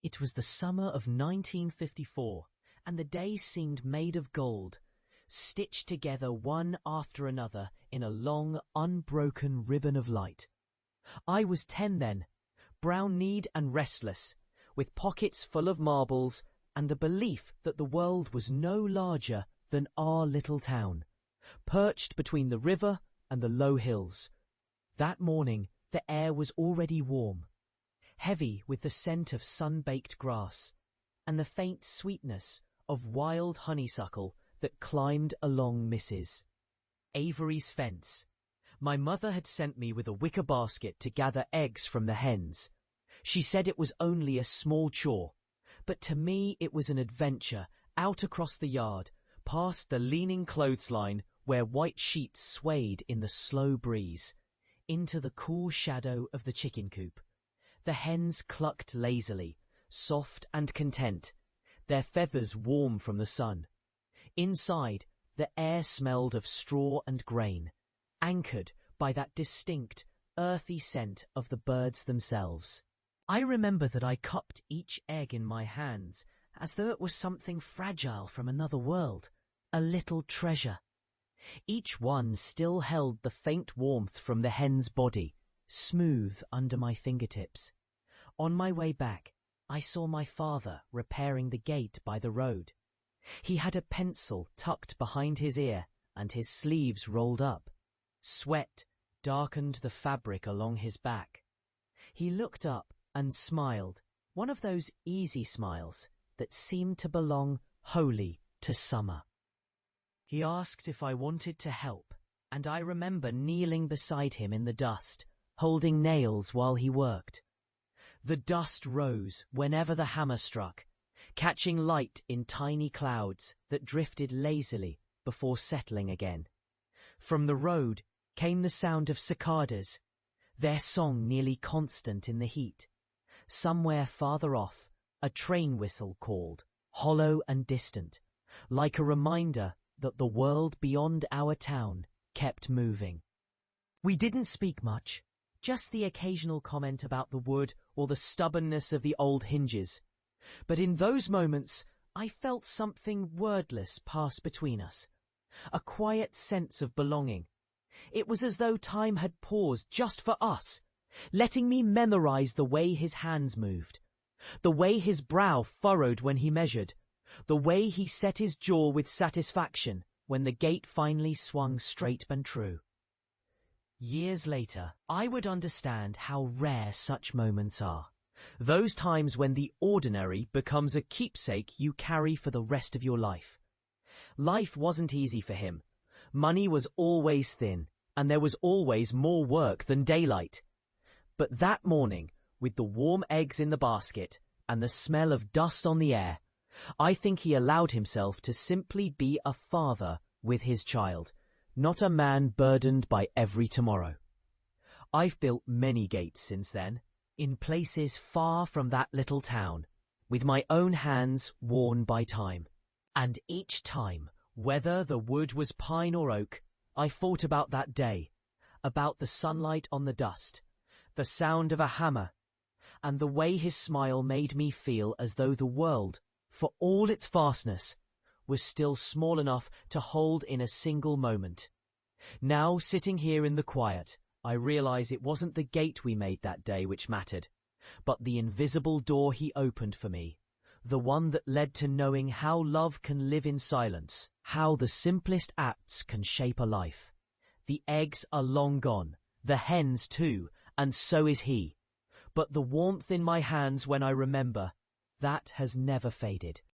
It was the summer of 1954, and the days seemed made of gold, stitched together one after another in a long, unbroken ribbon of light. I was 10 then, brown-kneed and restless, with pockets full of marbles and the belief that the world was no larger than our little town, perched between the river and the low hills. That morning the air was already warm, heavy with the scent of sun-baked grass and the faint sweetness of wild honeysuckle that climbed along Mrs. Avery's fence. My mother had sent me with a wicker basket to gather eggs from the hens. She said it was only a small chore, but to me it was an adventure out across the yard, past the leaning clothesline where white sheets swayed in the slow breeze, into the cool shadow of the chicken coop. The hens clucked lazily, soft and content, their feathers warm from the sun. Inside, the air smelled of straw and grain, anchored by that distinct, earthy scent of the birds themselves. I remember that I cupped each egg in my hands as though it was something fragile from another world, a little treasure. Each one still held the faint warmth from the hen's body, smooth under my fingertips. On my way back, I saw my father repairing the gate by the road. He had a pencil tucked behind his ear and his sleeves rolled up. Sweat darkened the fabric along his back. He looked up and smiled, one of those easy smiles that seemed to belong wholly to summer. He asked if I wanted to help, and I remember kneeling beside him in the dust, holding nails while he worked. The dust rose whenever the hammer struck, catching light in tiny clouds that drifted lazily before settling again. From the road came the sound of cicadas, their song nearly constant in the heat. Somewhere farther off, a train whistle called, hollow and distant, like a reminder that the world beyond our town kept moving. We didn't speak much, just the occasional comment about the wood or the stubbornness of the old hinges. But in those moments, I felt something wordless pass between us, a quiet sense of belonging. It was as though time had paused just for us, letting me memorize the way his hands moved, the way his brow furrowed when he measured, the way he set his jaw with satisfaction when the gate finally swung straight and true. Years later, I would understand how rare such moments are. Those times when the ordinary becomes a keepsake you carry for the rest of your life. Life wasn't easy for him. Money was always thin, and there was always more work than daylight. But that morning, with the warm eggs in the basket and the smell of dust on the air, I think he allowed himself to simply be a father with his child, not a man burdened by every tomorrow. I've built many gates since then, in places far from that little town, with my own hands worn by time. And each time, whether the wood was pine or oak, I thought about that day, about the sunlight on the dust, the sound of a hammer, and the way his smile made me feel as though the world, for all its vastness, was still small enough to hold in a single moment. Now, sitting here in the quiet, I realize it wasn't the gate we made that day which mattered, but the invisible door he opened for me, the one that led to knowing how love can live in silence, how the simplest acts can shape a life. The eggs are long gone, the hens too, and so is he. But the warmth in my hands when I remember, that has never faded.